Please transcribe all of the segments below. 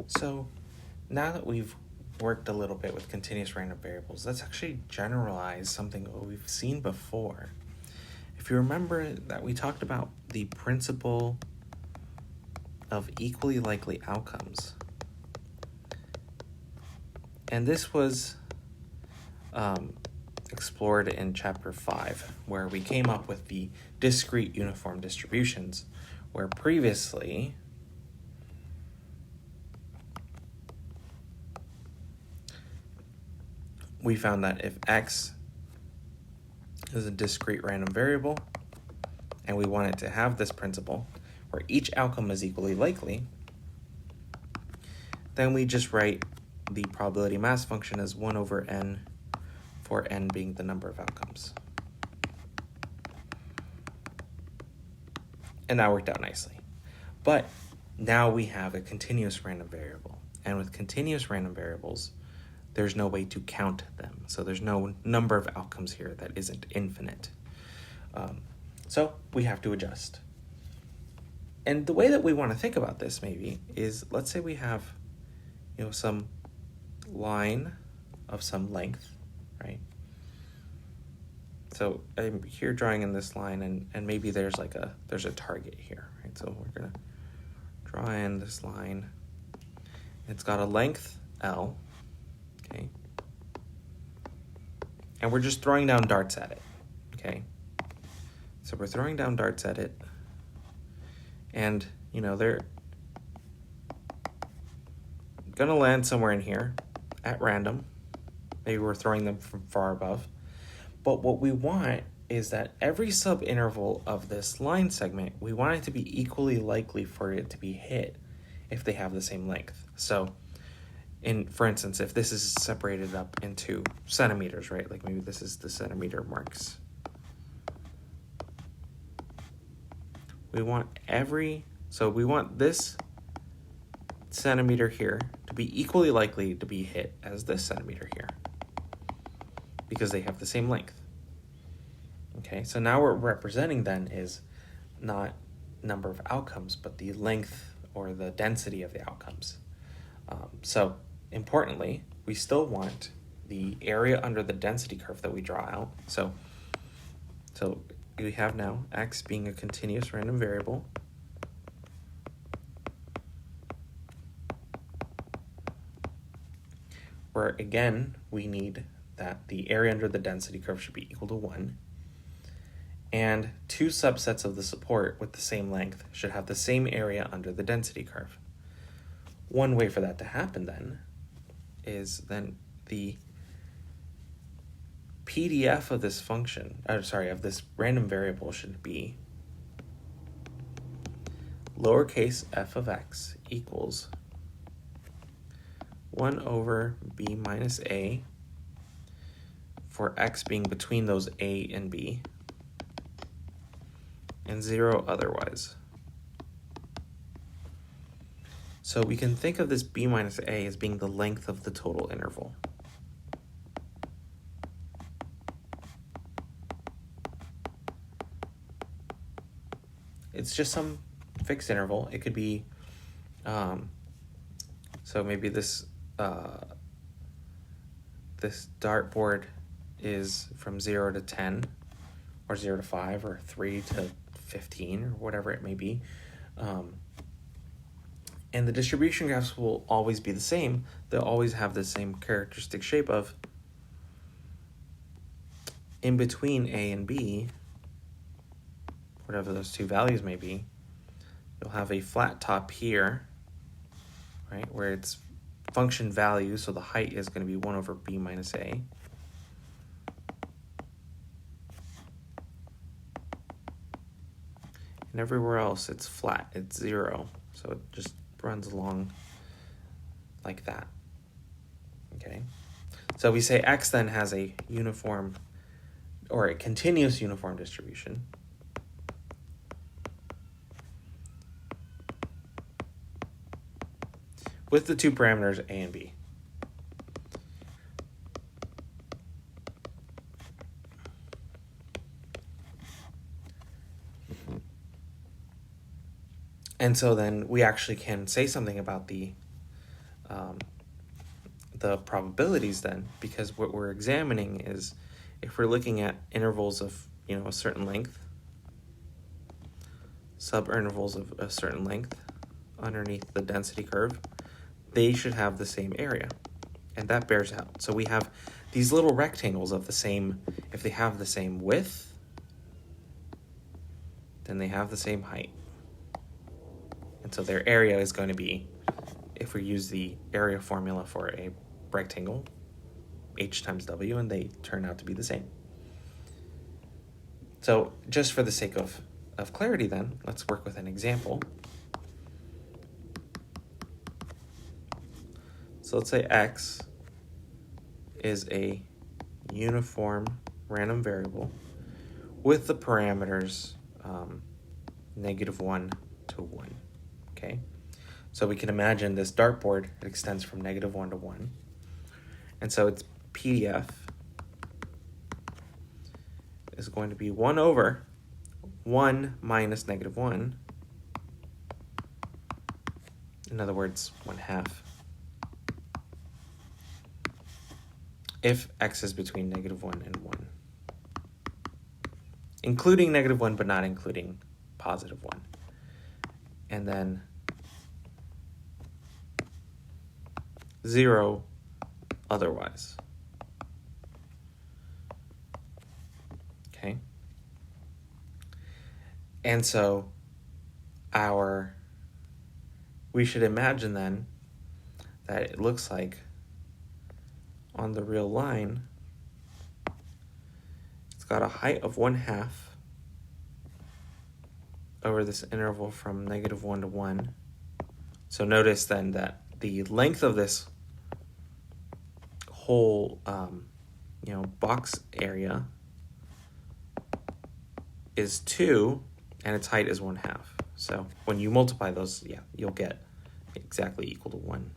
So now that we've worked a little bit with continuous random variables, let's actually generalize something that we've seen before. If you remember that we talked about the principle of equally likely outcomes, and this was explored in chapter 5, where we came up with the discrete uniform distributions, where previously we found that if x is a discrete random variable and we want it to have this principle where each outcome is equally likely, then we just write the probability mass function as 1 over n, for n being the number of outcomes. And that worked out nicely. But now we have a continuous random variable. And with continuous random variables, there's no way to count them. So there's no number of outcomes here that isn't infinite. So we have to adjust. And the way that we want to think about this maybe is, let's say we have, some line of some length, right? So I'm here drawing in this line, and maybe there's a target here, right? So we're gonna draw in this line. It's got a length L, okay? And we're just throwing down darts at it, okay? So we're throwing down darts at it, and they're gonna land somewhere in here at random. Maybe we're throwing them from far above. But what we want is that every subinterval of this line segment, we want it to be equally likely for it to be hit if they have the same length. So, for instance, if this is separated up into centimeters, right? Like maybe this is the centimeter marks. We want this centimeter here to be equally likely to be hit as this centimeter here, because they have the same length. Okay, so now what we're representing then is not number of outcomes, but the length or the density of the outcomes. So importantly, we still want the area under the density curve that we draw out. So we have now x being a continuous random variable. Where again, we need that the area under the density curve should be equal to 1. And two subsets of the support with the same length should have the same area under the density curve. One way for that to happen then is then the PDF of this function, of this random variable should be lowercase f of x equals 1 over b minus a for x being between those a and b, and 0 otherwise. So we can think of this b minus a as being the length of the total interval. It's just some fixed interval. It could be, so maybe this dartboard is from 0 to 10, or 0 to 5, or 3 to 15, or whatever it may be. And the distribution graphs will always be the same. They'll always have the same characteristic shape of, in between a and b, whatever those two values may be, you'll have a flat top here, right, where it's function value, so the height is going to be 1 over b minus a. And everywhere else it's flat, it's 0, so it just runs along like that. Okay, so we say x then has a uniform or a continuous uniform distribution. With the two parameters a and b. And so then we actually can say something about the the probabilities then, because what we're examining is if we're looking at intervals of, a certain length, subintervals of a certain length underneath the density curve, they should have the same area, and that bears out. So we have these little rectangles of the same, if they have the same width, then they have the same height. And so their area is going to be, if we use the area formula for a rectangle, h times w, and they turn out to be the same. So just for the sake of clarity then, let's work with an example. So let's say x is a uniform random variable with the parameters -1 to 1, okay? So we can imagine this dartboard, it extends from -1 to 1. And so its PDF is going to be 1 over 1 minus -1. In other words, 1/2. If x is between -1 and 1. Including -1, but not including +1. And then 0 otherwise. Okay? And so we should imagine then that it looks like on the real line, it's got a height of 1/2 over this interval from -1 to 1. So notice then that the length of this whole box area is 2, and its height is 1/2. So when you multiply those, you'll get exactly equal to 1.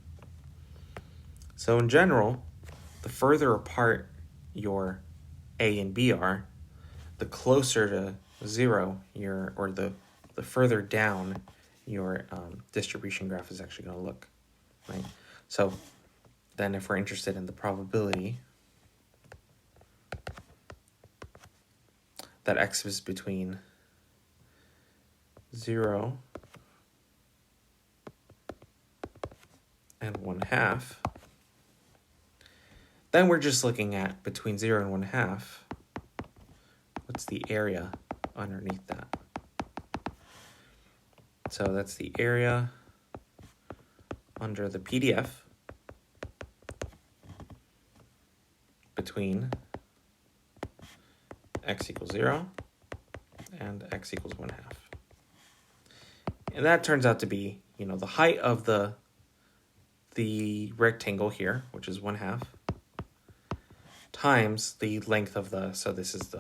So in general, the further apart your A and B are, the closer to 0 the further down your distribution graph is actually going to look, right? So then if we're interested in the probability that x is between 0 and 1/2, then we're just looking at between 0 and 1/2, what's the area underneath that? So that's the area under the PDF between x equals 0 and x equals 1/2. And that turns out to be, the height of the rectangle here, which is 1/2, times the length of so this is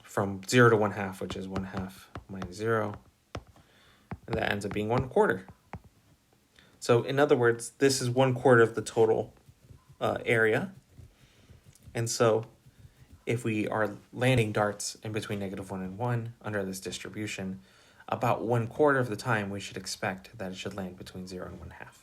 from 0 to 1/2, which is 1/2 minus 0, and that ends up being 1/4. So in other words, this is 1/4 of the total area. And so if we are landing darts in between -1 and 1 under this distribution, about 1/4 of the time we should expect that it should land between 0 and 1/2.